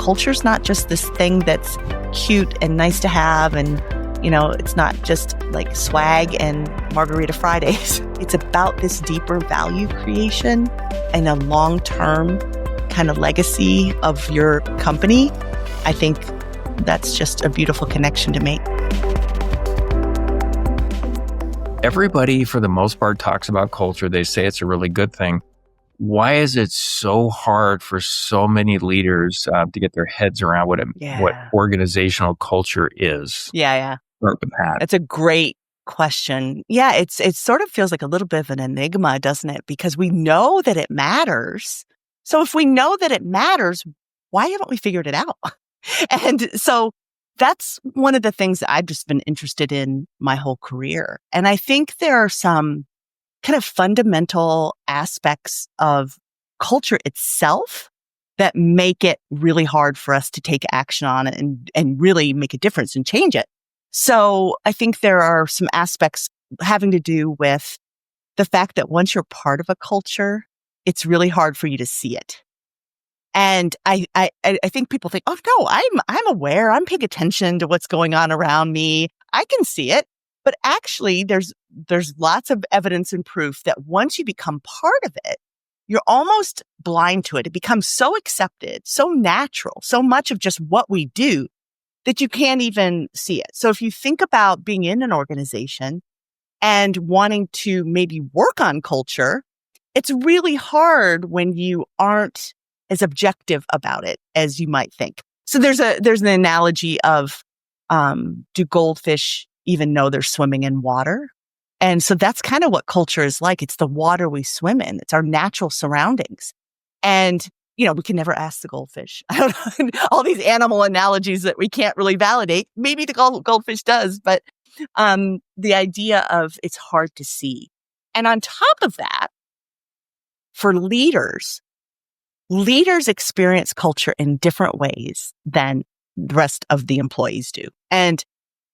culture's not just this thing that's cute and nice to have, and it's not just like swag and Margarita Fridays. It's about this deeper value creation and a long-term kind of legacy of your company. I think that's just a beautiful connection to make. Everybody, for the most part, talks about culture. They say it's a really good thing. Why is it so hard for so many leaders to get their heads around what organizational culture is? Yeah. Start with that. That's a great question. Yeah, it sort of feels like a little bit of an enigma, doesn't it? Because we know that it matters. So if we know that it matters, why haven't we figured it out? And so that's one of the things that I've just been interested in my whole career. And I think there are some kind of fundamental aspects of culture itself that make it really hard for us to take action on it and really make a difference and change it. So I think there are some aspects having to do with the fact that once you're part of a culture, it's really hard for you to see it. And I think people think, oh no, I'm aware, I'm paying attention to what's going on around me. I can see it. But actually there's lots of evidence and proof that once you become part of it, you're almost blind to it. It becomes so accepted, so natural, so much of just what we do that you can't even see it. So if you think about being in an organization and wanting to maybe work on culture, it's really hard when you aren't as objective about it as you might think. So there's an analogy of, do goldfish even know they're swimming in water? And so that's kind of what culture is like. It's the water we swim in. It's our natural surroundings. And, we can never ask the goldfish. I don't know, all these animal analogies that we can't really validate. Maybe the goldfish does, but the idea of it's hard to see. And on top of that, for leaders experience culture in different ways than the rest of the employees do. And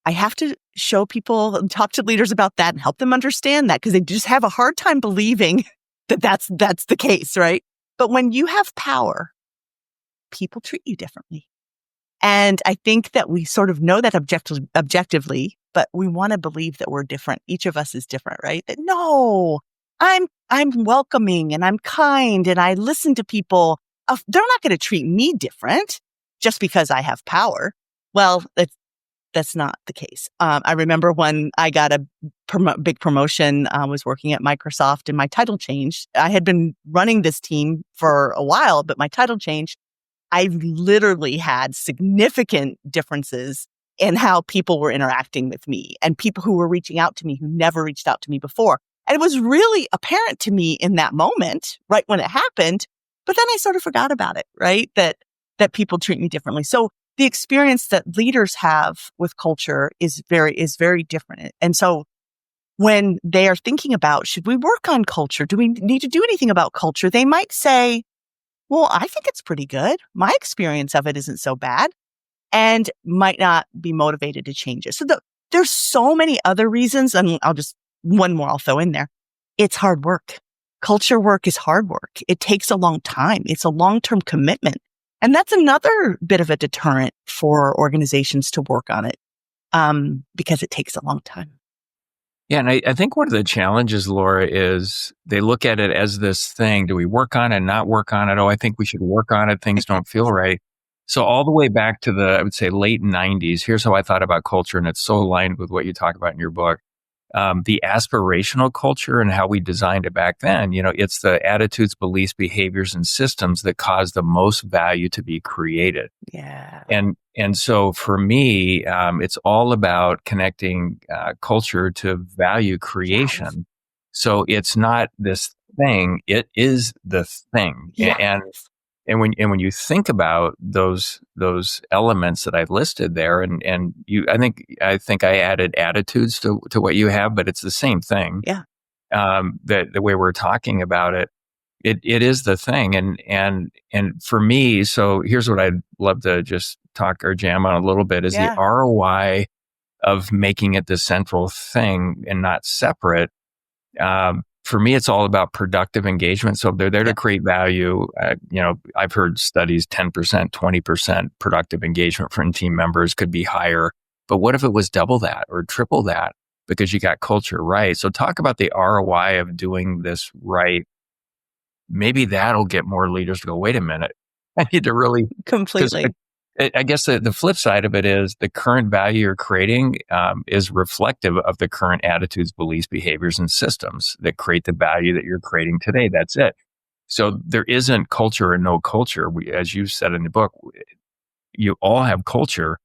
I have to show people and talk to leaders about that and help them understand that, because they just have a hard time believing that that's the case, right? But when you have power, people treat you differently. And I think that we sort of know that objectively, but we want to believe that we're different. Each of us is different, right? That no, I'm welcoming and I'm kind and I listen to people. They're not going to treat me different just because I have power. Well, that's not the case. I remember when I got a big promotion, I was working at Microsoft and my title changed. I had been running this team for a while, but my title changed. I literally had significant differences in how people were interacting with me and people who were reaching out to me who never reached out to me before. And it was really apparent to me in that moment, right when it happened, but then I sort of forgot about it, right? That people treat me differently. So the experience that leaders have with culture is very different. And so when they are thinking about, should we work on culture? Do we need to do anything about culture? They might say, well, I think it's pretty good. My experience of it isn't so bad, and might not be motivated to change it. So there's so many other reasons, and one more I'll throw in there. It's hard work. Culture work is hard work. It takes a long time. It's a long-term commitment. And that's another bit of a deterrent for organizations to work on it, because it takes a long time. Yeah, and I think one of the challenges, Laura, is they look at it as this thing. Do we work on it, not work on it? Oh, I think we should work on it. Things don't feel right. So all the way back to I would say, late 90s, here's how I thought about culture, and it's so aligned with what you talk about in your book. The aspirational culture and how we designed it back then, it's the attitudes, beliefs, behaviors, and systems that cause the most value to be created. Yeah. And so for me, it's all about connecting culture to value creation. Yes. So it's not this thing, it is the thing. Yes. And when you think about those elements that I've listed there, and I think I added attitudes to what you have, but it's the same thing. Yeah. That the way we're talking about it is the thing. And for me, so here's what I'd love to just talk or jam on a little bit is the ROI of making it the central thing and not separate. for me, it's all about productive engagement. So if they're there to create value, I've heard studies 10%, 20% productive engagement from team members could be higher. But what if it was double that or triple that because you got culture right? So talk about the ROI of doing this right. Maybe that'll get more leaders to go, wait a minute, I need to really, because Completely. I guess the flip side of it is the current value you're creating is reflective of the current attitudes, beliefs, behaviors, and systems that create the value that you're creating today. That's it. So there isn't culture or no culture. As you said in the book, you all have culture,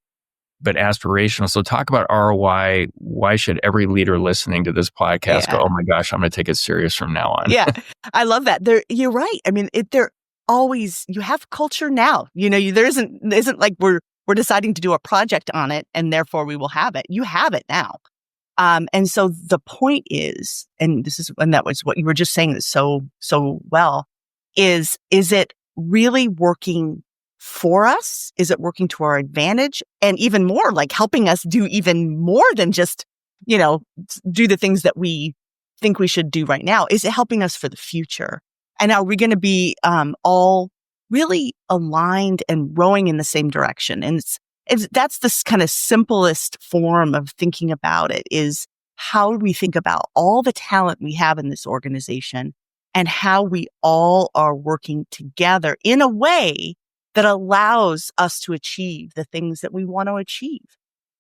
but aspirational. So talk about ROI. Why should every leader listening to this podcast go, oh my gosh, I'm going to take it serious from now on? Yeah, I love that. You're right. I mean, you have culture now. There isn't like we're deciding to do a project on it and therefore we will have it. You have it now. And so the point is, and that was what you were just saying so well, is it really working for us? Is it working to our advantage? And even more, like helping us do even more than just, do the things that we think we should do right now? Is it helping us for the future? And are we going to be all really aligned and rowing in the same direction? And that's this kind of simplest form of thinking about it, is how we think about all the talent we have in this organization and how we all are working together in a way that allows us to achieve the things that we want to achieve.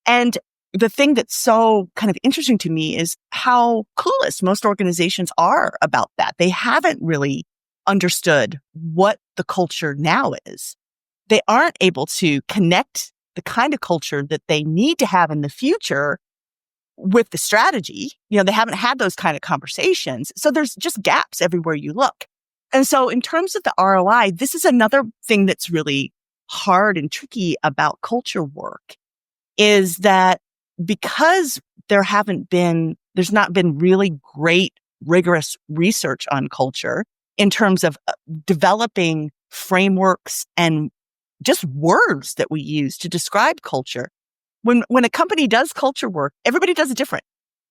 And the thing that's so kind of interesting to me is how clueless most organizations are about that. They haven't really understood what the culture now is. They aren't able to connect the kind of culture that they need to have in the future with the strategy. They haven't had those kind of conversations. So there's just gaps everywhere you look. And so in terms of the ROI, this is another thing that's really hard and tricky about culture work, is that because there's not been really great, rigorous research on culture in terms of developing frameworks and just words that we use to describe culture. When a company does culture work, everybody does it different.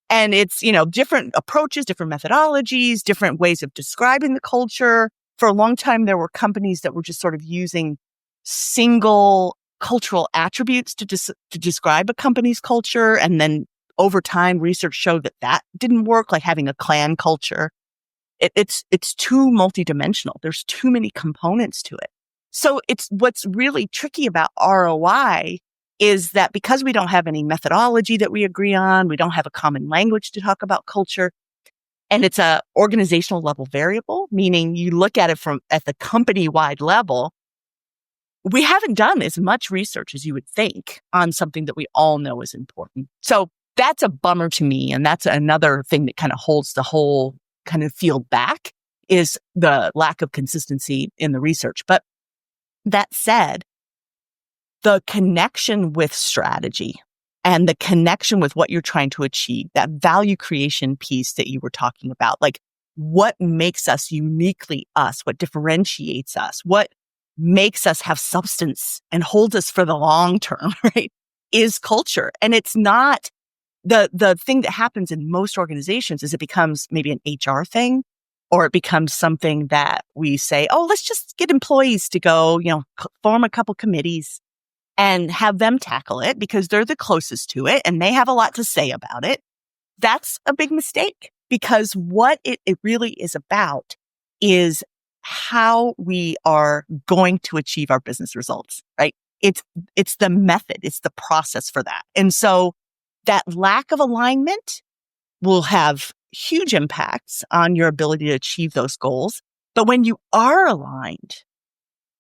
And it's, different approaches, different methodologies, different ways of describing the culture. For a long time, there were companies that were just sort of using single cultural attributes to describe a company's culture. And then over time, research showed that didn't work, like having a clan culture. It's too multidimensional. There's too many components to it. So what's really tricky about ROI is that because we don't have any methodology that we agree on, we don't have a common language to talk about culture, and it's a organizational level variable, meaning you look at it at the company-wide level, we haven't done as much research as you would think on something that we all know is important. So that's a bummer to me. And that's another thing that kind of holds the whole kind of field back, is the lack of consistency in the research. But that said, the connection with strategy and the connection with what you're trying to achieve, that value creation piece that you were talking about, like what makes us uniquely us, what differentiates us, what makes us have substance and holds us for the long term, right, is culture. And it's not the thing that happens in most organizations is it becomes maybe an HR thing, or it becomes something that we say, oh, let's just get employees to go, form a couple committees and have them tackle it because they're the closest to it and they have a lot to say about it. That's a big mistake, because what it really is about is how we are going to achieve our business results, right? It's the method, it's the process for that. And so that lack of alignment will have huge impacts on your ability to achieve those goals. But when you are aligned,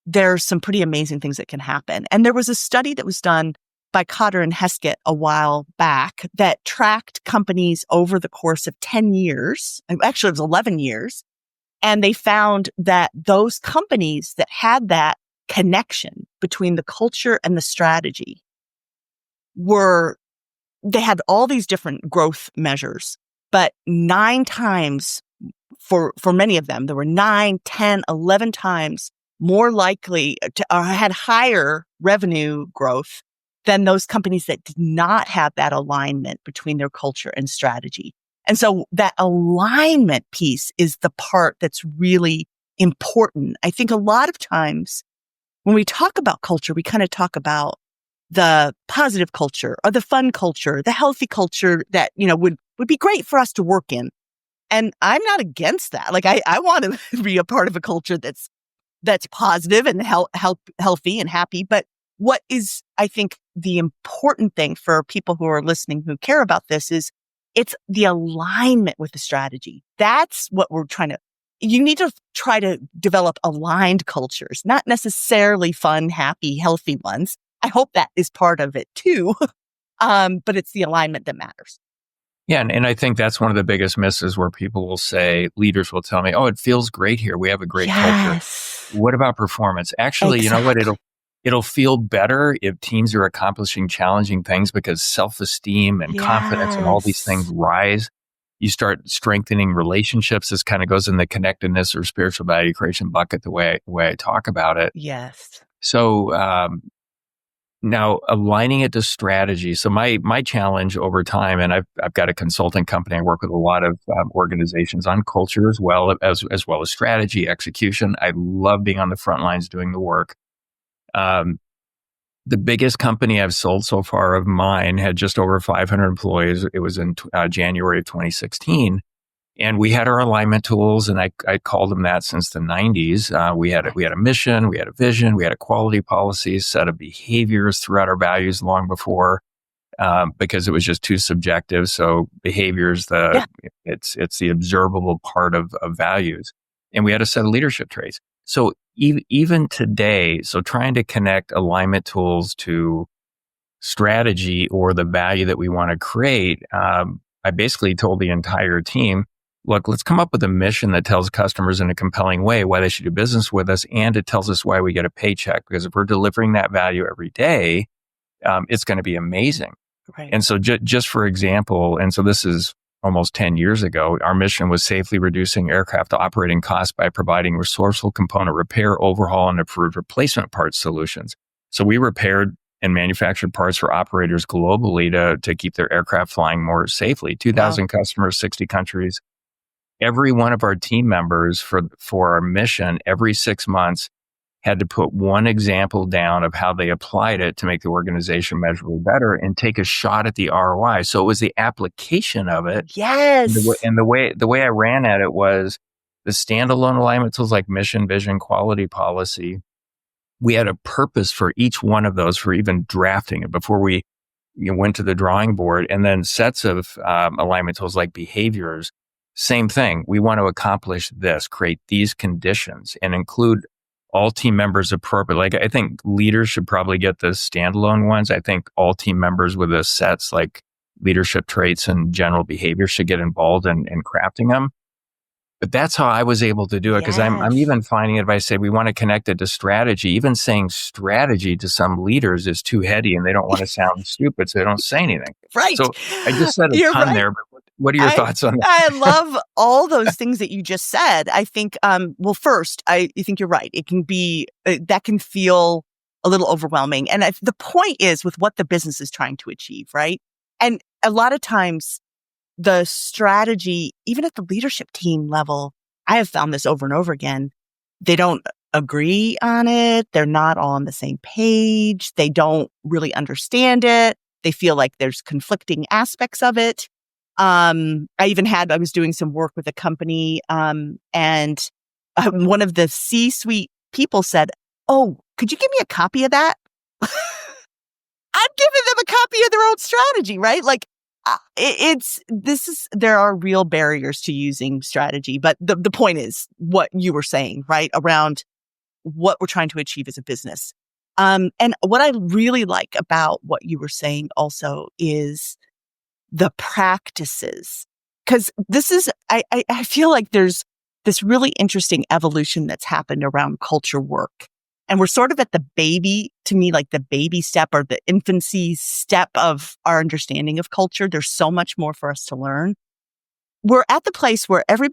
there's some pretty amazing things that can happen. And there was a study that was done by Cotter and Heskett a while back that tracked companies over the course of 10 years. Actually, it was 11 years. And they found that those companies that had that connection between the culture and the strategy they had all these different growth measures, but 9 times for many of them, there were 9, 10, 11 times more likely to had higher revenue growth than those companies that did not have that alignment between their culture and strategy. And so that alignment piece is the part that's really important. I think a lot of times when we talk about culture, we kind of talk about the positive culture or the fun culture, the healthy culture that, would be great for us to work in. And I'm not against that. Like I want to be a part of a culture that's positive and healthy and happy. But what is, I think, the important thing for people who are listening who care about this is it's the alignment with the strategy. That's what you need to try to develop aligned cultures, not necessarily fun, happy, healthy ones. I hope that is part of it too. But it's the alignment that matters. Yeah. And I think that's one of the biggest misses where people will say, leaders will tell me, oh, it feels great here. We have a great culture. Yes. What about performance? Actually, Exactly. you know what? It'll feel better if teams are accomplishing challenging things because self-esteem and confidence and all these things Yes. rise. You start strengthening relationships. This kind of goes in the connectedness or spiritual value creation bucket, the way I talk about it. Yes. So, now aligning it to strategy. So my challenge over time, and I've got a consulting company. I work with a lot of organizations on culture as well as strategy, execution. I love being on the front lines doing the work. The biggest company I've sold so far of mine had just over 500 employees. It was in January of 2016. And we had our alignment tools, and I called them that since the 90s. We had a mission, we had a vision, we had a quality policy, set of behaviors throughout our values long before, because it was just too subjective. So behaviors, it's the observable part of values, and we had a set of leadership traits. So even today, so trying to connect alignment tools to strategy or the value that we want to create, I basically told the entire team, look, let's come up with a mission that tells customers in a compelling way why they should do business with us. And it tells us why we get a paycheck, because if we're delivering that value every day, it's going to be amazing. Right. And so just for example, and so this is almost 10 years ago, our mission was safely reducing aircraft operating costs by providing resourceful component repair, overhaul, and approved replacement parts solutions. So we repaired and manufactured parts for operators globally to keep their aircraft flying more safely. 2,000 customers, 60 countries. Every one of our team members for our mission, every 6 months, had to put one example down of how they applied it to make the organization measurably better and take a shot at the ROI. So it was the application of it. Yes. And the way I ran at it was the standalone alignment tools like mission, vision, quality policy. We had a purpose for each one of those for even drafting it before we went to the drawing board, and then sets of alignment tools like behaviors. Same thing. We want to accomplish this, create these conditions, and include all team members appropriately. Like I think leaders should probably get the standalone ones. I think all team members with the sets like leadership traits and general behavior should get involved in crafting them. But that's how I was able to do it, because I'm even finding it if I say we want to connect it to strategy, even saying strategy to some leaders is too heady and they don't want to sound stupid, so they don't say anything. Right. So I just said a You're ton right. there, but what are your thoughts on that? I love all those things that you just said. I think, well, first, I think you're right. It can be, that can feel a little overwhelming. And the point is with what the business is trying to achieve, right? And a lot of times, the strategy, even at the leadership team level, I have found this over and over again. They don't agree on it. They're not all on the same page. They don't really understand it. They feel like there's conflicting aspects of it. I was doing some work with a company, and one of the C-suite people said, "Oh, could you give me a copy of that?" I'm giving them a copy of their own strategy, right? Like, there are real barriers to using strategy, but the point is what you were saying, right? Around what we're trying to achieve as a business. And what I really like about what you were saying also is the practices. Cause I feel like there's this really interesting evolution that's happened around culture work. And we're sort of at the baby step or the infancy step of our understanding of culture. There's so much more for us to learn. We're at the place where every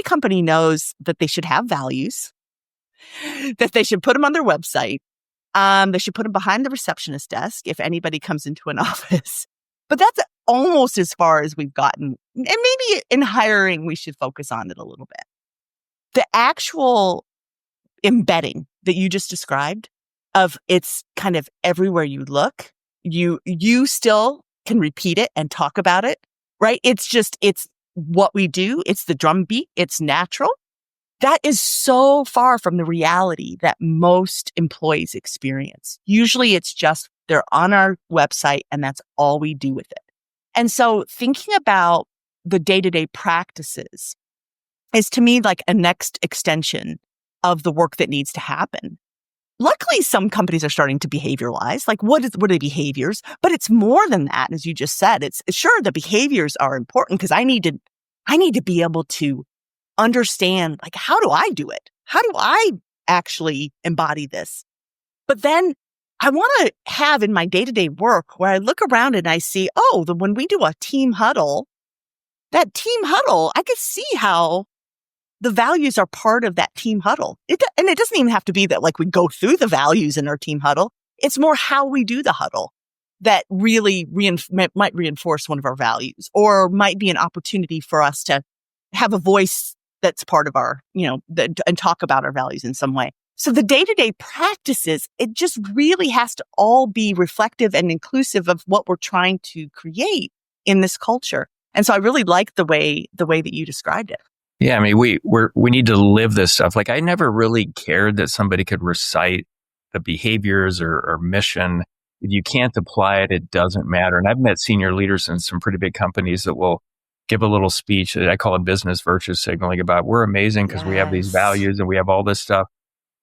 company knows that they should have values, that they should put them on their website. They should put them behind the receptionist desk if anybody comes into an office. But almost as far as we've gotten. And maybe in hiring, we should focus on it a little bit. The actual embedding that you just described of it's kind of everywhere you look, you still can repeat it and talk about it, right? It's what we do. It's the drumbeat. It's natural. That is so far from the reality that most employees experience. Usually it's just they're on our website and that's all we do with it. And so thinking about the day-to-day practices is to me like a next extension of the work that needs to happen. Luckily, some companies are starting to behavioralize. Like, what are the behaviors? But it's more than that, as you just said. It's sure the behaviors are important because I need to be able to understand, like, how do I do it? How do I actually embody this? But then I want to have in my day-to-day work where I look around and I see, when we do a team huddle, I can see how the values are part of that team huddle. And it doesn't even have to be that like we go through the values in our team huddle. It's more how we do the huddle that really might reinforce one of our values or might be an opportunity for us to have a voice that's part of our, and talk about our values in some way. So the day-to-day practices, it just really has to all be reflective and inclusive of what we're trying to create in this culture. And so I really like the way that you described it. Yeah, I mean, we need to live this stuff. Like, I never really cared that somebody could recite the behaviors or mission. If you can't apply it, it doesn't matter. And I've met senior leaders in some pretty big companies that will give a little speech that I call it business virtue signaling about we're amazing because we have these values and we have all this stuff.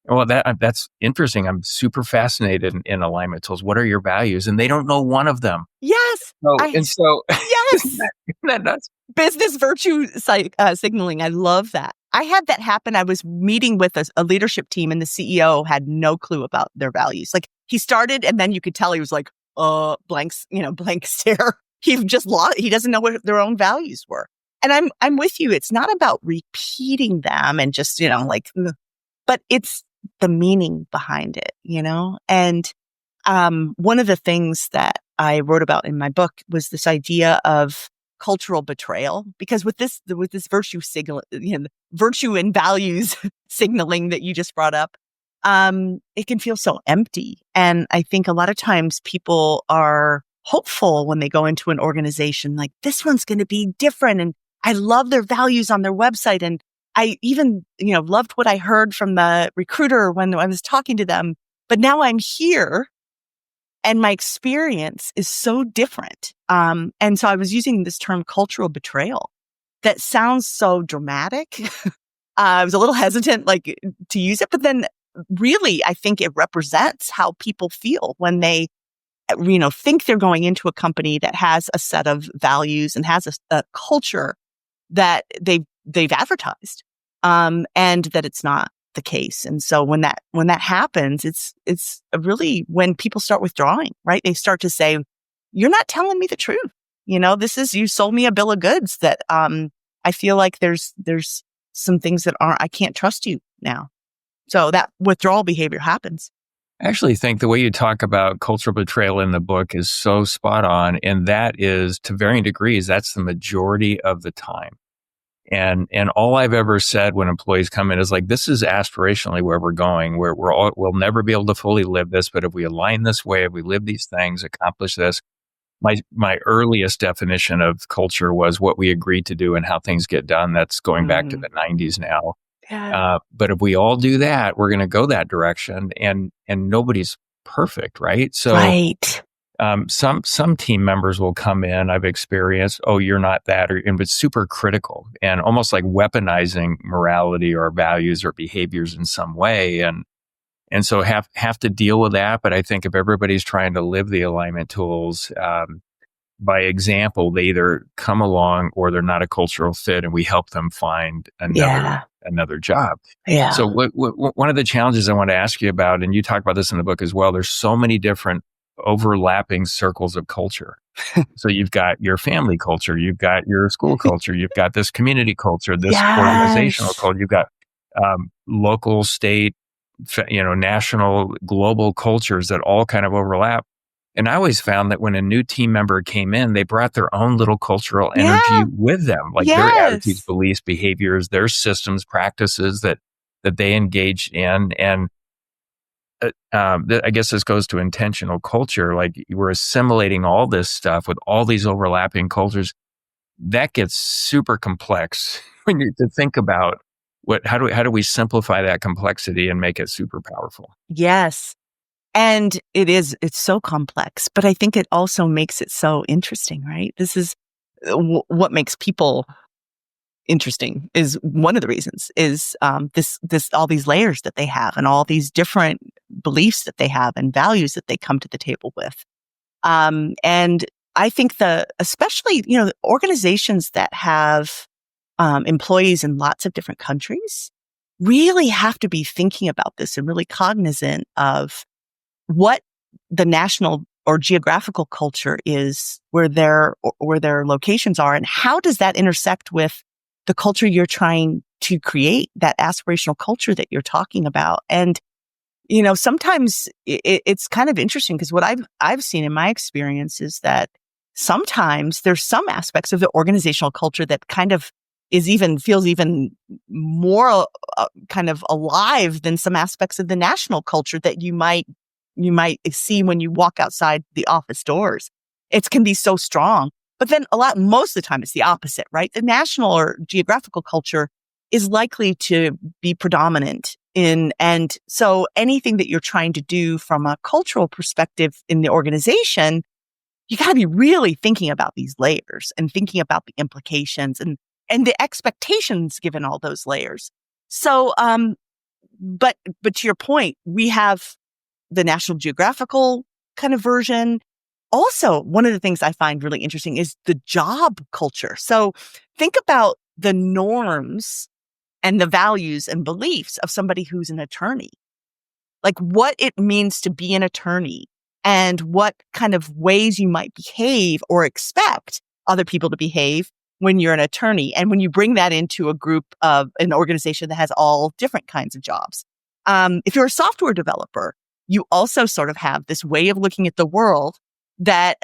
Well, that's interesting. I'm super fascinated in alignment tools. What are your values? And they don't know one of them. Yes. Yes. Isn't that nuts? Business virtue signaling. I love that. I had that happen. I was meeting with a leadership team and the CEO had no clue about their values. Like he started and then you could tell he was like, blank stare. He doesn't know what their own values were. And I'm with you. It's not about repeating them and just, but it's the meaning behind it, And one of the things that I wrote about in my book was this idea of cultural betrayal, because with this virtue signal, virtue and values signaling that you just brought up, it can feel so empty. And I think a lot of times people are hopeful when they go into an organization like this one's going to be different. And I love their values on their website. And I even, loved what I heard from the recruiter when I was talking to them. But now I'm here and my experience is so different. And so I was using this term cultural betrayal that sounds so dramatic. I was a little hesitant to use it, but then really I think it represents how people feel when they think they're going into a company that has a set of values and has a culture that they've advertised, and that it's not the case. And so when that happens, it's really when people start withdrawing, right? They start to say, "You're not telling me the truth. You sold me a bill of goods that I feel like there's some things that I can't trust you now." So that withdrawal behavior happens. I actually think the way you talk about cultural betrayal in the book is so spot on. And that is, to varying degrees, that's the majority of the time. And all I've ever said when employees come in is like, this is aspirationally where we're going, where we'll never be able to fully live this. But if we align this way, if we live these things, accomplish this, my earliest definition of culture was what we agreed to do and how things get done. That's going back to the 90s now. Yeah. But if we all do that, we're going to go that direction, and nobody's perfect, right? So, right. Some team members will come in. I've experienced, you're not that, and it's super critical and almost like weaponizing morality or values or behaviors in some way, and so have to deal with that. But I think if everybody's trying to live the alignment tools, by example, they either come along or they're not a cultural fit, and we help them find another job. Yeah. So one of the challenges I want to ask you about, and you talk about this in the book as well, there's so many different overlapping circles of culture. So you've got your family culture, you've got your school culture, you've got this community culture, this organizational culture, you've got local, state, national, global cultures that all kind of overlap. And I always found that when a new team member came in, they brought their own little cultural energy Yeah. with them, like their attitudes, Yes. beliefs, behaviors, their systems, practices that they engaged in. And I guess this goes to intentional culture. Like we're assimilating all this stuff with all these overlapping cultures. That gets super complex when you to think about how do we simplify that complexity and make it super powerful? Yes. And it's so complex, but I think it also makes it so interesting, right? This is what makes people interesting is one of the reasons is this all these layers that they have and all these different beliefs that they have and values that they come to the table with. And I think especially, organizations that have employees in lots of different countries really have to be thinking about this and really cognizant of what the national or geographical culture is where their locations are, and how does that intersect with the culture you're trying to create, that aspirational culture that you're talking about. And sometimes it's kind of interesting because what I've seen in my experience is that sometimes there's some aspects of the organizational culture that kind of feels even more kind of alive than some aspects of the national culture that you might see when you walk outside the office doors. It can be so strong, but then most of the time it's the opposite, right? The national or geographical culture is likely to be predominant and so anything that you're trying to do from a cultural perspective in the organization, you got to be really thinking about these layers and thinking about the implications and the expectations given all those layers. So, but to your point, we have the National Geographical kind of version. Also, one of the things I find really interesting is the job culture. So think about the norms and the values and beliefs of somebody who's an attorney, like what it means to be an attorney and what kind of ways you might behave or expect other people to behave when you're an attorney. And when you bring that into a group of an organization that has all different kinds of jobs. If you're a software developer, you also sort of have this way of looking at the world that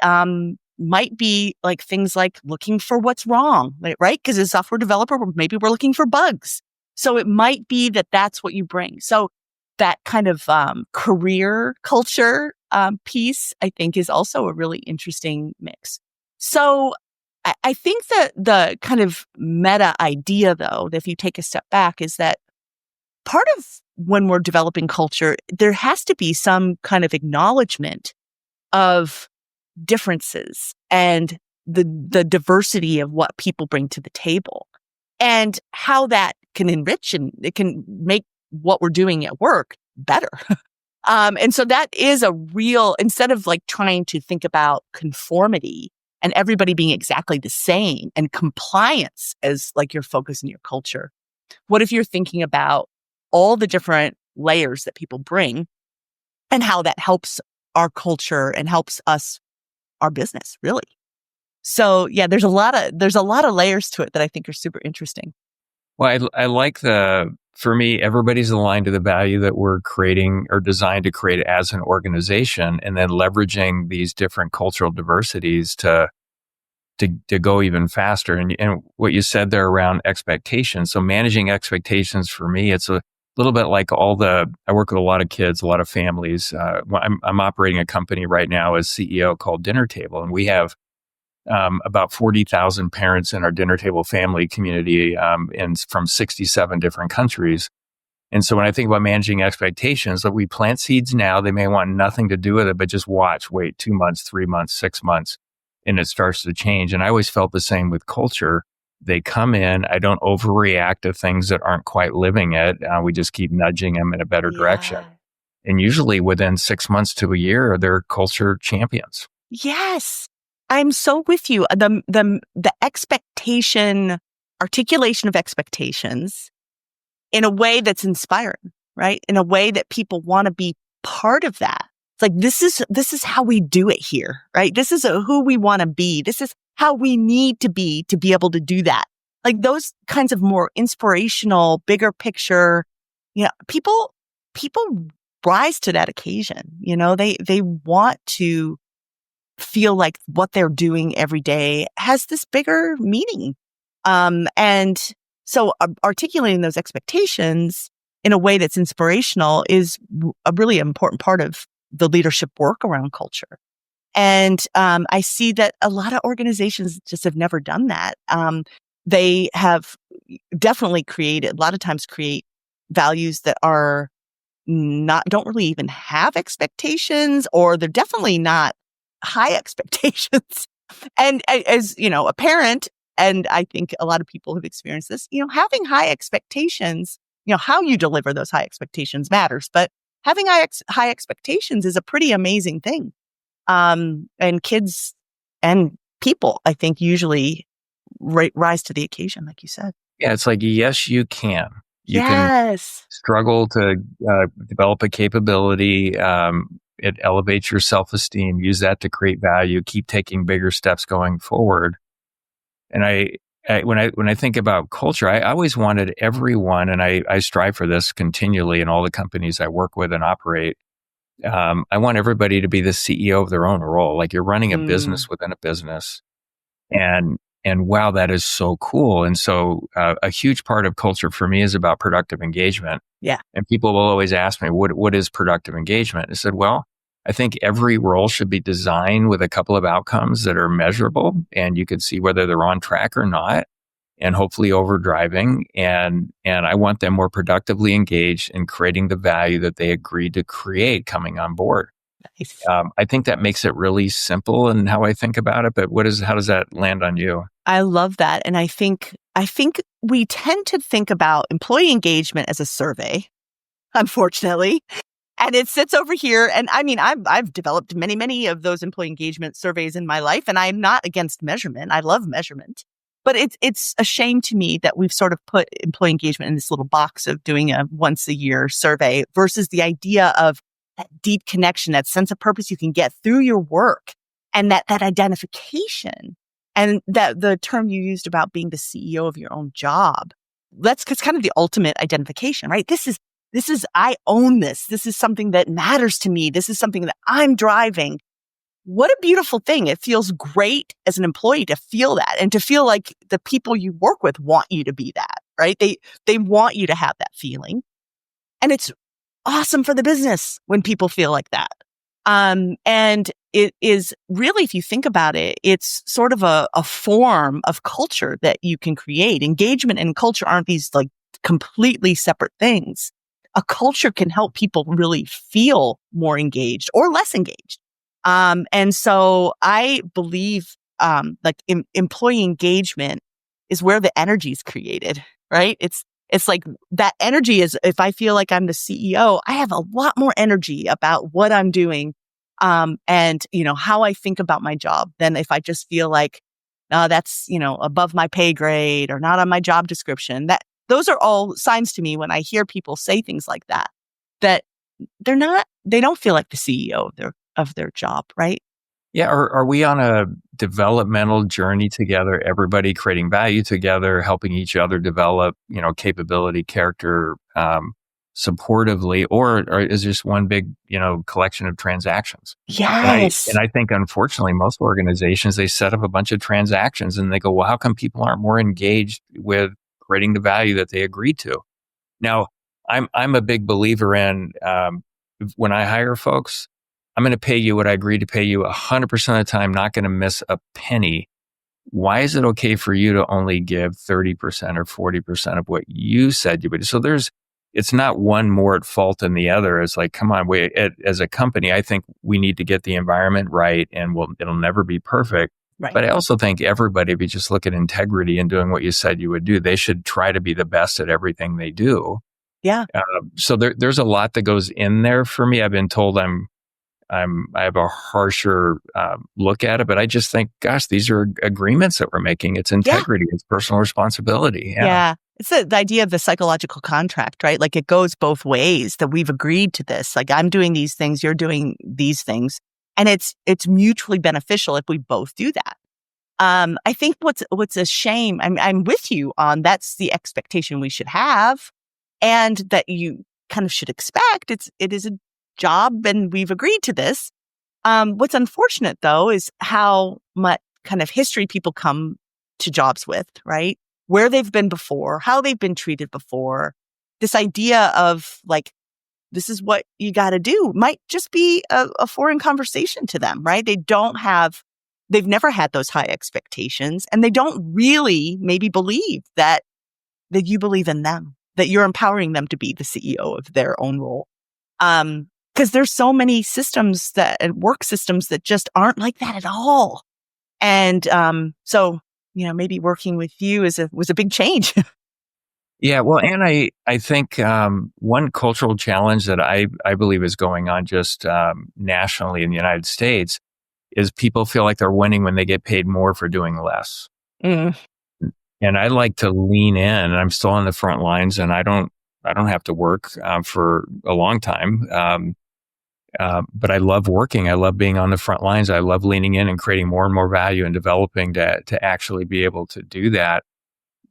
might be like things like looking for what's wrong, right? Because as a software developer, maybe we're looking for bugs. So it might be that that's what you bring. So that kind of career culture piece, I think, is also a really interesting mix. So I think that the kind of meta idea, though, that if you take a step back, is that part of when we're developing culture, there has to be some kind of acknowledgement of differences and the diversity of what people bring to the table and how that can enrich and it can make what we're doing at work better. And so that is a real, instead of like trying to think about conformity and everybody being exactly the same and compliance as like your focus in your culture, what if you're thinking about all the different layers that people bring and how that helps our culture and helps us, our business, really? So yeah, there's a lot of layers to it that I think are super interesting. Well, I like for me, everybody's aligned to the value that we're creating or designed to create as an organization, and then leveraging these different cultural diversities to go even faster. And what you said there around expectations. So managing expectations for me, it's a little bit like I work with a lot of kids, a lot of families. I'm operating a company right now as CEO called Dinner Table, and we have about 40,000 parents in our dinner table family community from 67 different countries. And so when I think about managing expectations, that we plant seeds now, they may want nothing to do with it, but just wait 2 months, 3 months, 6 months, and it starts to change. And I always felt the same with culture. They come in, I don't overreact to things that aren't quite living it. We just keep nudging them in a better direction. Yeah. And usually within 6 months to a year, they're culture champions. Yes. I'm so with you. The expectation, articulation of expectations in a way that's inspiring, right? In a way that people want to be part of that. It's like, this is how we do it here, right? This is who we want to be. This is how we need to be able to do that. Like those kinds of more inspirational, bigger picture, people rise to that occasion. They want to feel like what they're doing every day has this bigger meaning. And so articulating those expectations in a way that's inspirational is a really important part of the leadership work around culture. And I see that a lot of organizations just have never done that. They have definitely created, a lot of times create values that are don't really even have expectations, or they're definitely not high expectations. And as you know, a parent, and I think a lot of people have experienced this, having high expectations, how you deliver those high expectations matters, but having high expectations is a pretty amazing thing. And kids and people, I think, usually rise to the occasion, like you said. Yeah, it's like, yes, you can. You can Yes. struggle to develop a capability. It elevates your self-esteem. Use that to create value. Keep taking bigger steps going forward. And when I think about culture, I always wanted everyone, and I strive for this continually in all the companies I work with and operate. I want everybody to be the CEO of their own role. Like you're running a business within a business. And wow, that is so cool. And so a huge part of culture for me is about productive engagement. Yeah. And people will always ask me, what is productive engagement? I said, well, I think every role should be designed with a couple of outcomes that are measurable, and you can see whether they're on track or not, and hopefully overdriving. And I want them more productively engaged in creating the value that they agreed to create coming on board. Nice. I think that makes it really simple in how I think about it. But how does that land on you? I love that. And I think we tend to think about employee engagement as a survey, unfortunately. And it sits over here. And I mean, I've developed many of those employee engagement surveys in my life, and I'm not against measurement. I love measurement. But it's a shame to me that we've sort of put employee engagement in this little box of doing a once a year survey versus the idea of that deep connection, that sense of purpose you can get through your work, and that identification, and that the term you used about being the CEO of your own job. It's kind of the ultimate identification, right? This is, I own this. This is something that matters to me. This is something that I'm driving. What a beautiful thing. It feels great as an employee to feel that, and to feel like the people you work with want you to be that, right? They want you to have that feeling. And it's awesome for the business when people feel like that. And it is really, if you think about it, it's sort of a form of culture that you can create. Engagement and culture aren't these like completely separate things. A culture can help people really feel more engaged or less engaged. And so I believe, employee engagement is where the energy is created, right? It's like that energy is, if I feel like I'm the CEO, I have a lot more energy about what I'm doing, and how I think about my job than if I just feel like, that's, above my pay grade or not on my job description. Those are all signs to me when I hear people say things like that they don't feel like the CEO of their job, right? Yeah. Are we on a developmental journey together, everybody creating value together, helping each other develop, capability, character, supportively, or is this one big, collection of transactions? Yes. And I think, unfortunately, most organizations, they set up a bunch of transactions and they go, well, how come people aren't more engaged with creating the value that they agreed to? Now, I'm a big believer in, when I hire folks, I'm going to pay you what I agreed to pay you 100% of the time, not going to miss a penny. Why is it okay for you to only give 30% or 40% of what you said you would? So it's not one more at fault than the other. It's like, come on, as a company, I think we need to get the environment right, and it'll never be perfect. Right. But I also think everybody, if you just look at integrity and doing what you said you would do, they should try to be the best at everything they do. Yeah. So there's a lot that goes in there for me. I've been told I have a harsher look at it, but I just think, gosh, these are agreements that we're making. It's integrity. It's personal responsibility. Yeah. It's the idea of the psychological contract, right? Like it goes both ways, that we've agreed to this. Like I'm doing these things, you're doing these things. And it's mutually beneficial if we both do that. I think what's a shame, I'm with you on, that's the expectation we should have, and that you kind of should expect. It is a job and we've agreed to this. What's unfortunate though is how much kind of history people come to jobs with, right? Where they've been before, how they've been treated before. This idea of like, this is what you got to do might just be a foreign conversation to them, right? They've never had those high expectations, and they don't really maybe believe that you believe in them, that you're empowering them to be the CEO of their own role. Because there's so many systems and work systems that just aren't like that at all. And so, maybe working with you was a big change. Yeah, well, and I think one cultural challenge that I believe is going on just nationally in the United States is people feel like they're winning when they get paid more for doing less. Mm. And I like to lean in, and I'm still on the front lines, and I don't have to work for a long time. But I love working. I love being on the front lines. I love leaning in and creating more and more value and developing to actually be able to do that.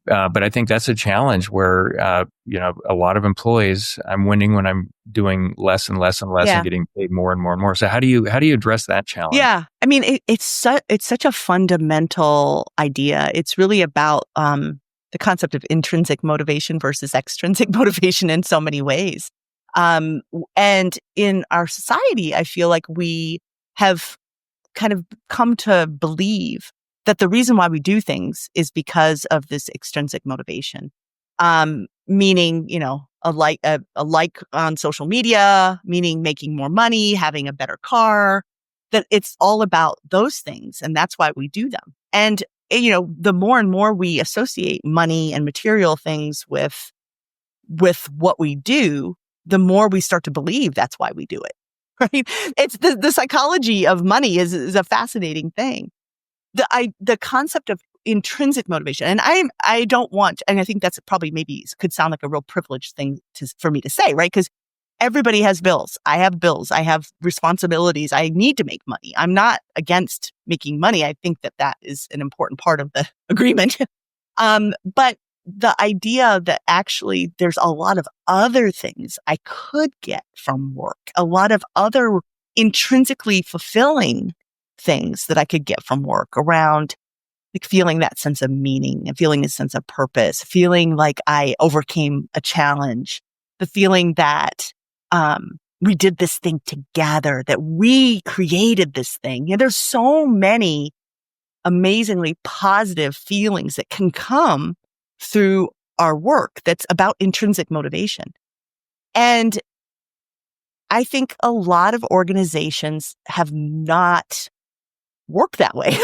But I think that's a challenge where, a lot of employees, I'm winning when I'm doing less and less and less and getting paid more and more and more. So how do you address that challenge? Yeah. I mean, it's such a fundamental idea. It's really about the concept of intrinsic motivation versus extrinsic motivation in so many ways. And in our society, I feel like we have kind of come to believe that the reason why we do things is because of this extrinsic motivation. Meaning, a like on social media, meaning making more money, having a better car, that it's all about those things. And that's why we do them. And, the more and more we associate money and material things with what we do, the more we start to believe that's why we do it. Right? It's the psychology of money is a fascinating thing. The concept of intrinsic motivation, and I don't want, and I think that's probably maybe could sound like a real privileged thing for me to say, right? Because everybody has bills. I have bills. I have responsibilities. I need to make money. I'm not against making money. I think that is an important part of the agreement. But the idea that actually there's a lot of other things I could get from work, a lot of other intrinsically fulfilling things that I could get from work around like feeling that sense of meaning and feeling a sense of purpose, feeling like I overcame a challenge, the feeling that we did this thing together, that we created this thing. There's so many amazingly positive feelings that can come through our work that's about intrinsic motivation. And I think a lot of organizations have not worked that way.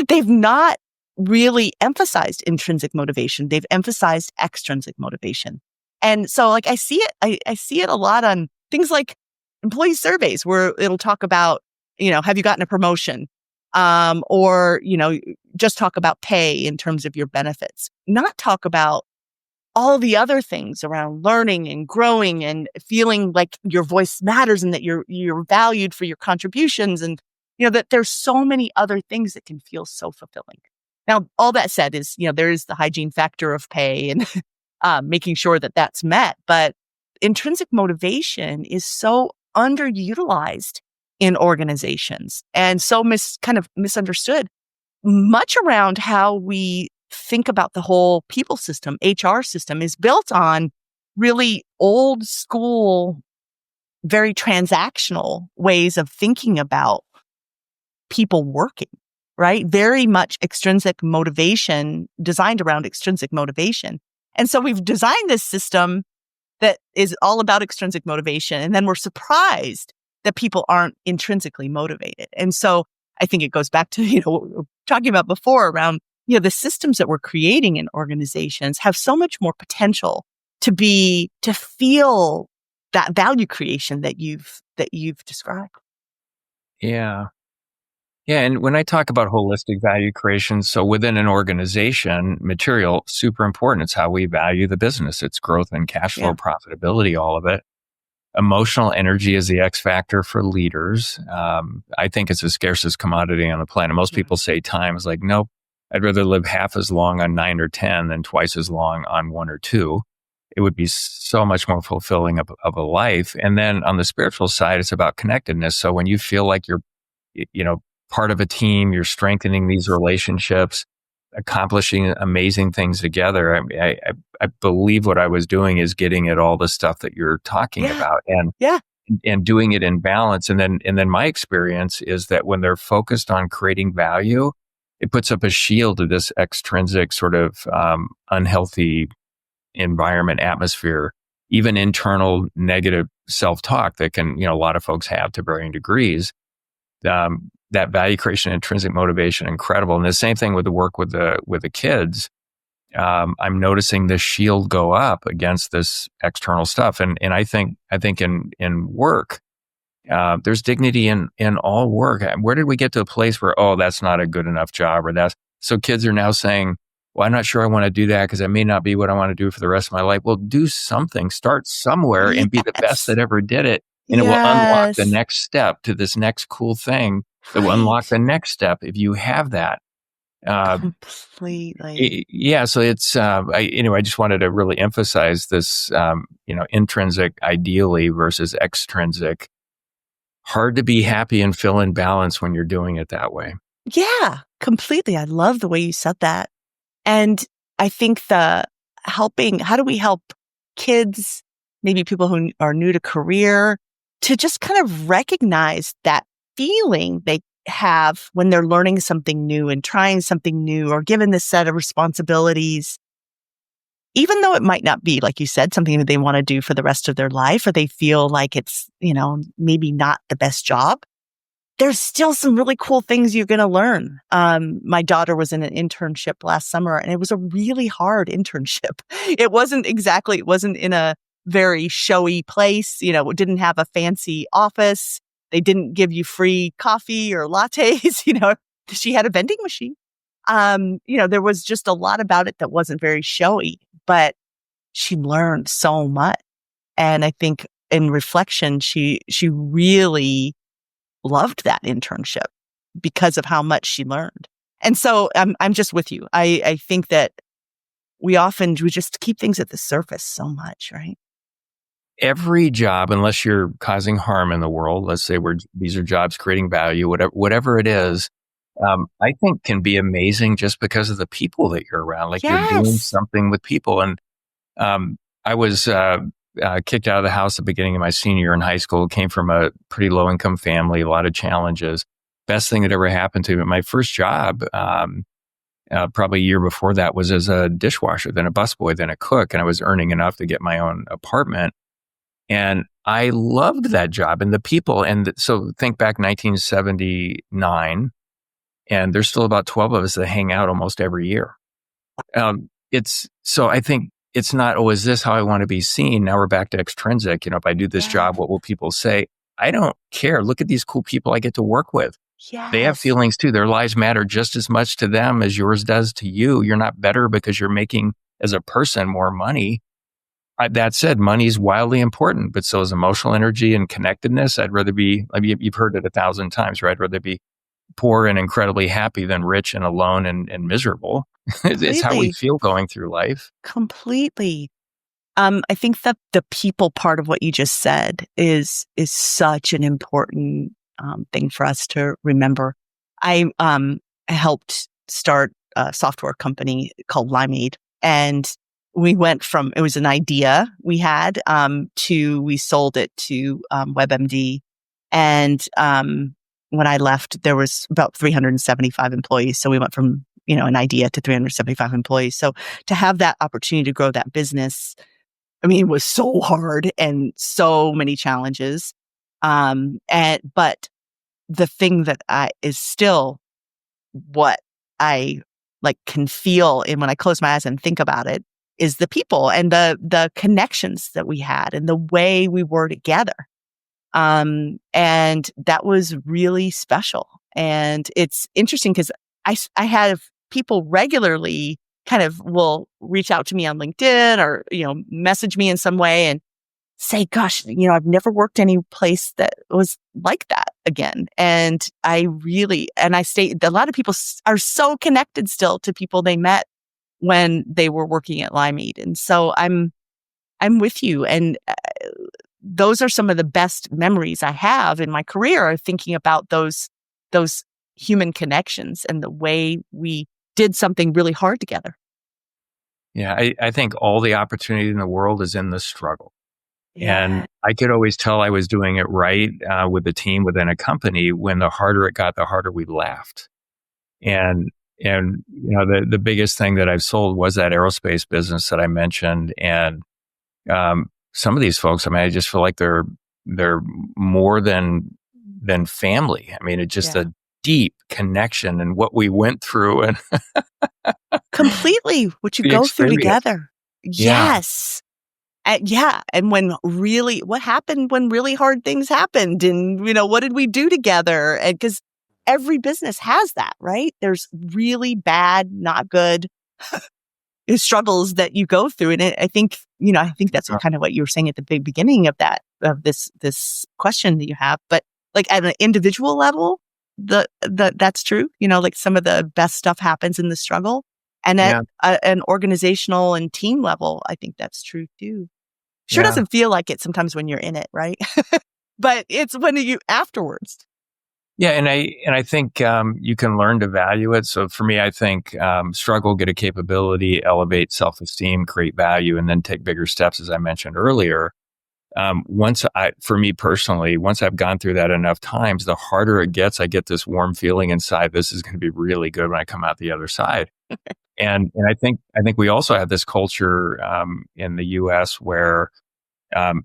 They've not really emphasized intrinsic motivation. They've emphasized extrinsic motivation. And so like I see it a lot on things like employee surveys where it'll talk about, have you gotten a promotion? Or, just talk about pay in terms of your benefits, not talk about all the other things around learning and growing and feeling like your voice matters and that you're valued for your contributions. And, that there's so many other things that can feel so fulfilling. Now, all that said is, there is the hygiene factor of pay and making sure that that's met. But intrinsic motivation is so underutilized in organizations and so kind of misunderstood, much around how we think about the whole people system. HR system is built on really old school, very transactional ways of thinking about people working, right? Very much extrinsic motivation, designed around extrinsic motivation. And so we've designed this system that is all about extrinsic motivation. And then we're surprised that people aren't intrinsically motivated. And so I think it goes back to, what we were talking about before around, the systems that we're creating in organizations have so much more potential to feel that value creation that you've described. Yeah. Yeah. And when I talk about holistic value creation, so within an organization, material, super important. It's how we value the business. It's growth and cash flow, profitability, all of it. Emotional energy is the X factor for leaders. I think it's the scarcest commodity on the planet. Most people say time is like, nope, I'd rather live half as long on 9 or 10 than twice as long on 1 or 2. It would be so much more fulfilling of a life. And then on the spiritual side, it's about connectedness. So when you feel like you're part of a team, you're strengthening these relationships, accomplishing amazing things together. I believe what I was doing is getting at all the stuff that you're talking Yeah. about Yeah. and doing it in balance. And then my experience is that when they're focused on creating value, it puts up a shield to this extrinsic sort of unhealthy environment, atmosphere, even internal negative self-talk that can, a lot of folks have to varying degrees. That value creation, intrinsic motivation, incredible. And the same thing with the work with the kids. I'm noticing this shield go up against this external stuff. And I think in work, there's dignity in all work. Where did we get to a place where, oh, that's not a good enough job, so kids are now saying, well, I'm not sure I want to do that because it may not be what I want to do for the rest of my life. Well, do something, start somewhere and be the best Yes. that ever did it. And it will unlock the Yes. next step to this next cool thing that will unlock Right. the next step if you have that. Uh, Completely. yeah, so it's I just wanted to really emphasize this, intrinsic ideally versus extrinsic. Hard to be happy and feel in balance when you're doing it that way. Yeah, completely. I love the way you said that. And I think how do we help kids, maybe people who are new to career, to just kind of recognize that feeling they have when they're learning something new and trying something new or given this set of responsibilities, even though it might not be, like you said, something that they want to do for the rest of their life, or they feel like it's, maybe not the best job. There's still some really cool things you're going to learn. My daughter was in an internship last summer, and it was a really hard internship. It wasn't in a very showy place. It didn't have a fancy office. They didn't give you free coffee or lattes. She had a vending machine. There was just a lot about it that wasn't very showy, but she learned so much. And I think in reflection, she really loved that internship because of how much she learned. And so I'm just with you. I think that we just keep things at the surface so much, right? Every job, unless you're causing harm in the world, let's say these are jobs creating value, whatever it is, I think can be amazing just because of the people that you're around. Like you're doing Yes. something with people. And I was kicked out of the house at the beginning of my senior year in high school. Came from a pretty low income family, a lot of challenges. Best thing that ever happened to me. My first job, probably a year before that, was as a dishwasher, then a busboy, then a cook, and I was earning enough to get my own apartment. And I loved that job and the people. And so think back 1979, and there's still about 12 of us that hang out almost every year. So I think it's not, oh, is this how I want to be seen? Now we're back to extrinsic. If I do this Yeah. job, what will people say? I don't care. Look at these cool people I get to work with. They have Yes. feelings too. Their lives matter just as much to them as yours does to you. You're not better because you're making, as a person, more money. That said, money is wildly important, but so is emotional energy and connectedness. I'd rather be, you've heard it 1,000 times, right? I'd rather be poor and incredibly happy than rich and alone and miserable. It's how we Completely. feel going through life. Completely. I think that the people part of what you just said is such an important thing for us to remember. I helped start a software company called Limeade, and we went from, it was an idea we had, to we sold it to WebMD. And when I left, there was about 375 employees. So we went from, an idea to 375 employees. So to have that opportunity to grow that business, I mean, it was so hard and so many challenges. But the thing that is still what I like can feel in when I close my eyes and think about it is the people and the connections that we had and the way we were together. And that was really special. And it's interesting because I have people regularly kind of will reach out to me on LinkedIn or, message me in some way and say, gosh, I've never worked any place that was like that again. And I state a lot of people are so connected still to people they met when they were working at Limeade. And so I'm with you. And those are some of the best memories I have in my career, thinking about those those human connections and the way we did something really hard together. Yeah, I think all the opportunity in the world is in the struggle. Yeah. And I could always tell I was doing it right with the team within a company when the harder it got, the harder we laughed. And the biggest thing that I've sold was that aerospace business that I mentioned. And some of these folks, I mean, I just feel like they're more than family. I mean, it's just Yeah. a deep connection and what we went through and Completely what you the go through experience. together. Yeah. Yes. Yeah. And what happened when really hard things happened? And, what did we do together? And because every business has that, right? There's really bad, not good struggles that you go through. And I think that's kind of what you were saying at the big beginning of this question that you have. But like at an individual level, that's true. Like some of the best stuff happens in the struggle. And at Yeah. an organizational and team level, I think that's true too. Sure Yeah. doesn't feel like it sometimes when you're in it, right? But it's when you afterwards. Yeah, and I think you can learn to value it. So for me, I think struggle, get a capability, elevate self-esteem, create value, and then take bigger steps, as I mentioned earlier. For me personally, once I've gone through that enough times, the harder it gets, I get this warm feeling inside. This is going to be really good when I come out the other side. And I think we also have this culture in the U.S. where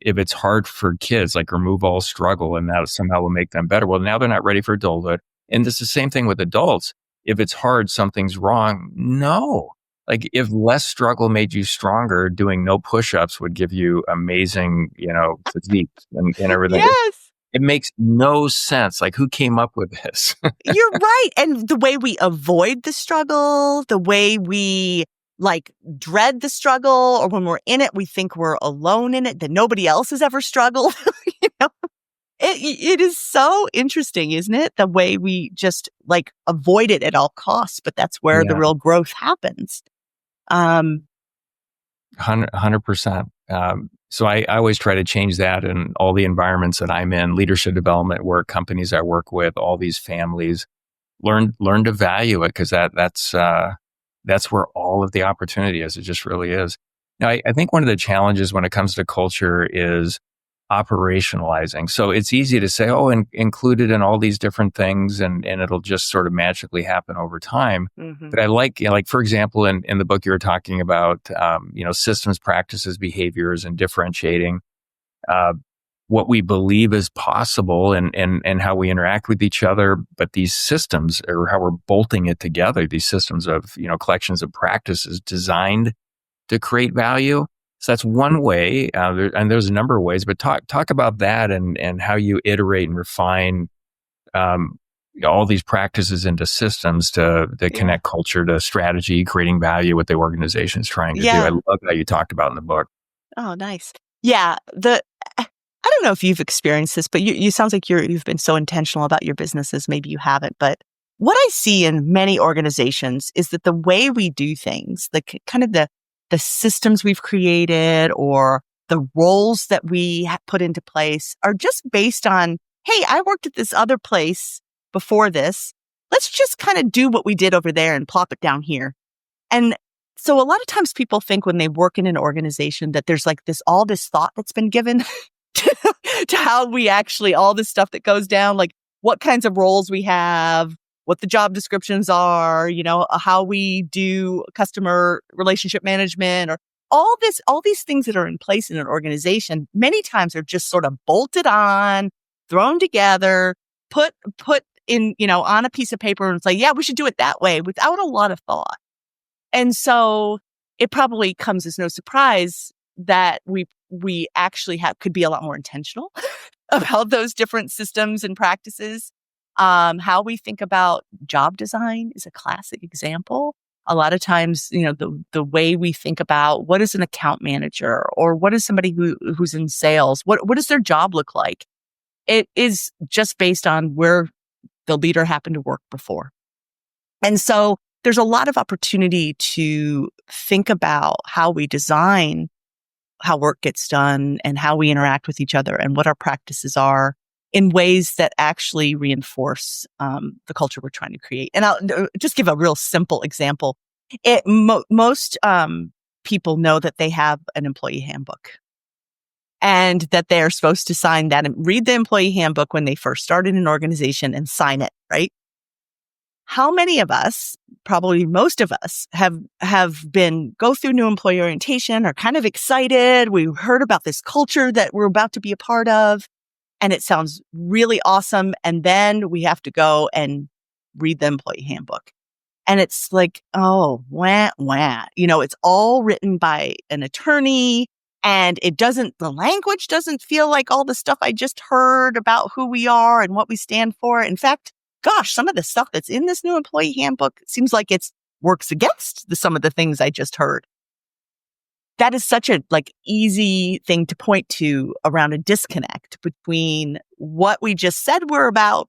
if it's hard for kids, like remove all struggle and that somehow will make them better. Well, now they're not ready for adulthood. And it's the same thing with adults. If it's hard, something's wrong. No. Like if less struggle made you stronger, doing no push-ups would give you amazing, physique and everything. Yes. It makes no sense. Like who came up with this? You're right. And the way we avoid the struggle, the way we like dread the struggle, or when we're in it, we think we're alone in it, that nobody else has ever struggled. you know, it is so interesting, isn't it? The way we just like avoid it at all costs, but that's where the Yeah, real growth happens. Um, 100%. So I always try to change that in all the environments that I'm in, leadership development work, companies I work with, all these families, learn to value it because that's where all of the opportunity is. It just really is. Now, I think one of the challenges when it comes to culture is operationalizing. So it's easy to say, oh, include it in all these different things and it'll just sort of magically happen over time. mhm. But I like, for example, in the book you were talking about, systems, practices, behaviors, and differentiating uh, what we believe is possible and how we interact with each other. But these systems, or how we're bolting it together, these systems of, collections of practices designed to create value. So that's one way, and there's a number of ways. But talk about that and how you iterate and refine um, all these practices into systems to Yeah. connect culture to strategy, creating value, what the organization's trying to do. I Yeah. love how you talked about in the book. Oh, nice. Yeah. I don't know if you've experienced this, but you sounds like you've been so intentional about your businesses. Maybe you haven't, but what I see in many organizations is that the way we do things, kind of the systems we've created or the roles that we put into place are just based on, hey, I worked at this other place before this. Let's just kind of do what we did over there and plop it down here. And so a lot of times people think when they work in an organization that there's like all this thought that's been given to how we actually, all this stuff that goes down, like what kinds of roles we have, what the job descriptions are, how we do customer relationship management or all these things that are in place in an organization, many times are just sort of bolted on, thrown together, put in, on a piece of paper and say, yeah, we should do it that way without a lot of thought. And so it probably comes as no surprise that we actually could be a lot more intentional about those different systems and practices. How we think about job design is a classic example. A lot of times, the way we think about what is an account manager or what is somebody who's in sales, what does their job look like? It is just based on where the leader happened to work before. And so there's a lot of opportunity to think about how we design how work gets done and how we interact with each other and what our practices are. in ways that actually reinforce the culture we're trying to create. And I'll just give a real simple example. Most people know that they have an employee handbook and that they are supposed to sign that and read the employee handbook when they first start in an organization and sign it, right? How many of us, probably most of us, have been go through new employee orientation, are kind of excited. We heard about this culture that we're about to be a part of, and it sounds really awesome. And then we have to go and read the employee handbook. And it's like, oh, wah, wah. It's all written by an attorney, and the language doesn't feel like all the stuff I just heard about who we are and what we stand for. In fact, gosh, some of the stuff that's in this new employee handbook seems like it works against some of the things I just heard. That is such a easy thing to point to around a disconnect between what we just said we're about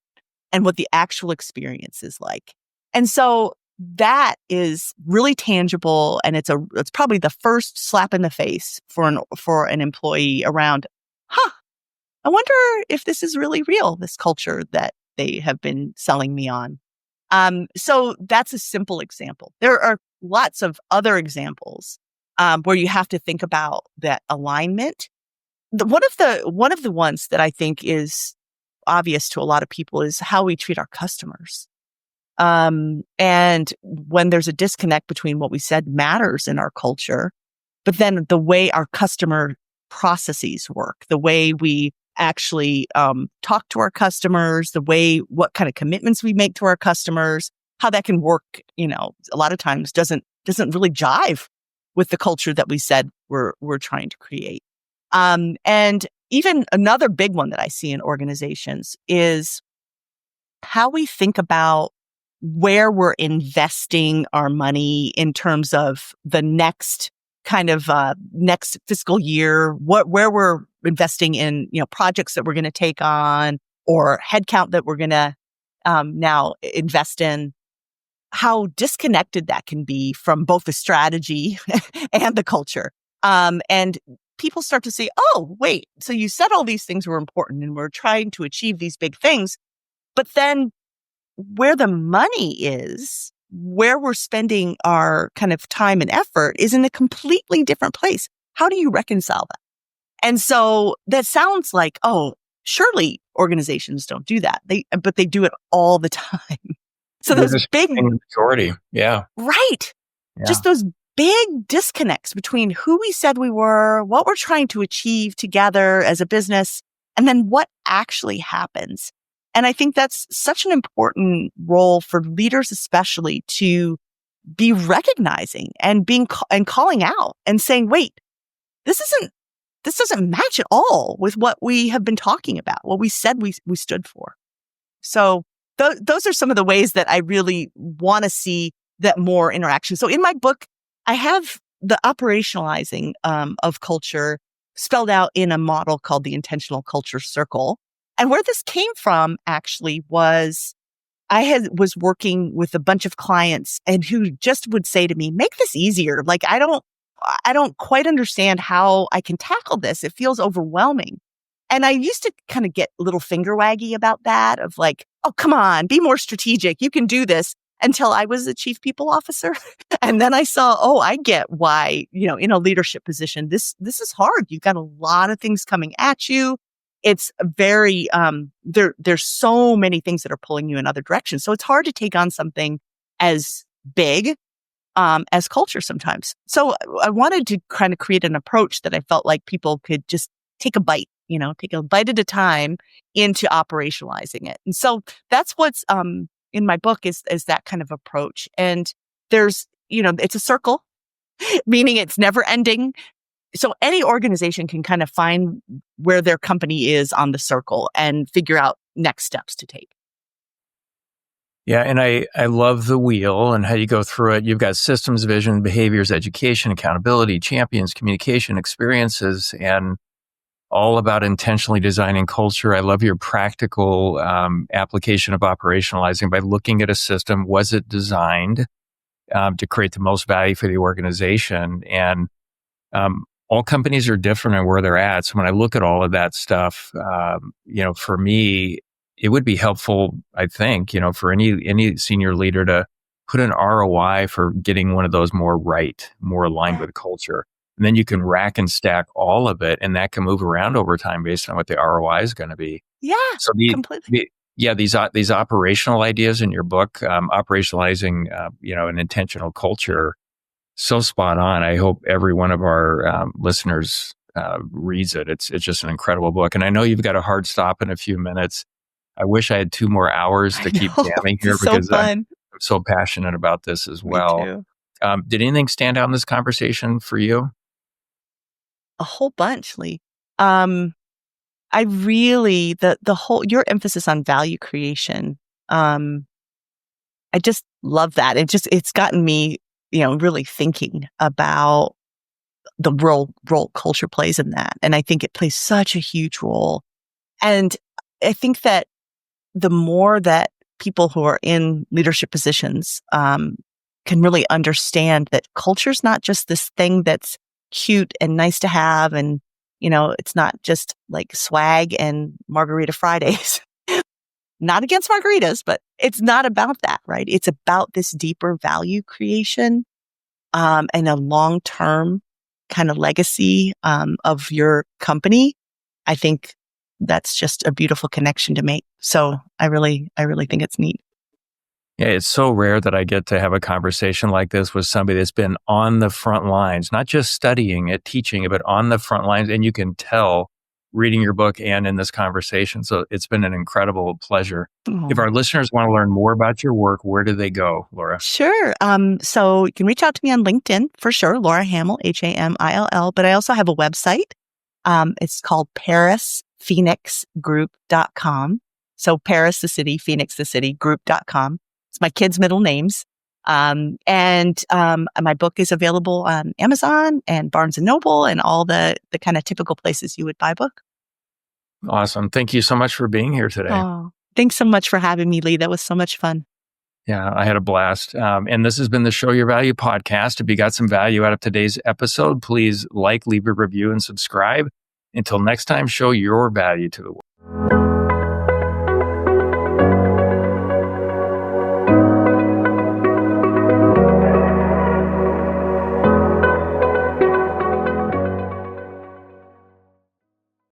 and what the actual experience is like. And so that is really tangible, and it's probably the first slap in the face for an employee around, I wonder if this is really real, this culture that they have been selling me on. So that's a simple example. There are lots of other examples where you have to think about that alignment. One of the ones that I think is obvious to a lot of people is how we treat our customers. And when there's a disconnect between what we said matters in our culture, but then the way our customer processes work, the way we actually talk to our customers, what kind of commitments we make to our customers, how that can work, a lot of times doesn't really jive with the culture that we said we're trying to create. And even another big one that I see in organizations is how we think about where we're investing our money in terms of the next next fiscal year, where we're investing in, projects that we're going to take on or headcount that we're going to now invest in. How disconnected that can be from both the strategy and the culture. And people start to say, oh, wait, so you said all these things were important and we're trying to achieve these big things, but then where the money is, where we're spending our kind of time and effort is in a completely different place. How do you reconcile that? And so that sounds like, oh, surely organizations don't do that. But they do it all the time. So those big majority. Yeah. Right. Yeah. Just those big disconnects between who we said we were, what we're trying to achieve together as a business, and then what actually happens. And I think that's such an important role for leaders, especially, to be recognizing and calling out and saying, wait, this doesn't match at all with what we have been talking about, what we said we stood for. So those are some of the ways that I really want to see that more interaction. So in my book, I have the operationalizing of culture spelled out in a model called the intentional culture circle. And where this came from actually was was working with a bunch of clients and who just would say to me, make this easier. Like, I don't quite understand how I can tackle this. It feels overwhelming. And I used to kind of get a little finger waggy about that of like, oh, come on, be more strategic. You can do this, until I was a chief people officer. And then I saw, oh, I get why, in a leadership position, this is hard. You've got a lot of things coming at you. It's very, there's so many things that are pulling you in other directions. So it's hard to take on something as big as culture sometimes. So I wanted to kind of create an approach that I felt like people could just take a bite at a time into operationalizing it. And so that's what's in my book is that kind of approach. And there's, it's a circle, meaning it's never ending. So any organization can kind of find where their company is on the circle and figure out next steps to take. Yeah. And I love the wheel and how you go through it. You've got systems, vision, behaviors, education, accountability, champions, communication, experiences, and all about intentionally designing culture. I love your practical application of operationalizing by looking at a system. Was it designed to create the most value for the organization? And all companies are different in where they're at. So when I look at all of that stuff, for me, it would be helpful, I think, for any senior leader to put an ROI for getting one of those more right, more aligned with culture. And then you can rack and stack all of it, and that can move around over time based on what the ROI is going to be. Yeah, So completely. these operational ideas in your book, operationalizing, an intentional culture, so spot on. I hope every one of our listeners reads it. It's just an incredible book, and I know you've got a hard stop in a few minutes. I wish I had 2 more hours I to keep know. jamming This here is so because I'm fun. so passionate about this as Me well. too. Did anything stand out in this conversation for you? A whole bunch, Lee. Um, I really the whole your emphasis on value creation. I just love that. It's gotten me, really thinking about the role culture plays in that, and I think it plays such a huge role. And I think that the more that people who are in leadership positions can really understand that culture's not just this thing that's cute and nice to have, and it's not just like swag and margarita Fridays. Not against margaritas, but it's not about that, right? It's about this deeper value creation and a long-term kind of legacy of your company. I think that's just a beautiful connection to make. So I really think it's neat. Yeah, it's so rare that I get to have a conversation like this with somebody that's been on the front lines, not just studying it, teaching it, but on the front lines. And you can tell reading your book and in this conversation. So it's been an incredible pleasure. If Oh, our listeners want to learn more about your work, where do they go, Laura? sure. So you can reach out to me on LinkedIn for sure, Laura Hamill, Hamill. But I also have a website. It's called ParisPhoenixGroup.com. So Paris, the city, Phoenix, the city, group.com. It's my kids' middle names. And my book is available on Amazon and Barnes and Noble and all the kind of typical places you would buy a book. Awesome. Thank you so much for being here today. Oh, thanks so much for having me, Lee. That was so much fun. Yeah, I had a blast. And this has been the Show Your Value podcast. If you got some value out of today's episode, please leave a review, and subscribe. Until next time, show your value to the world.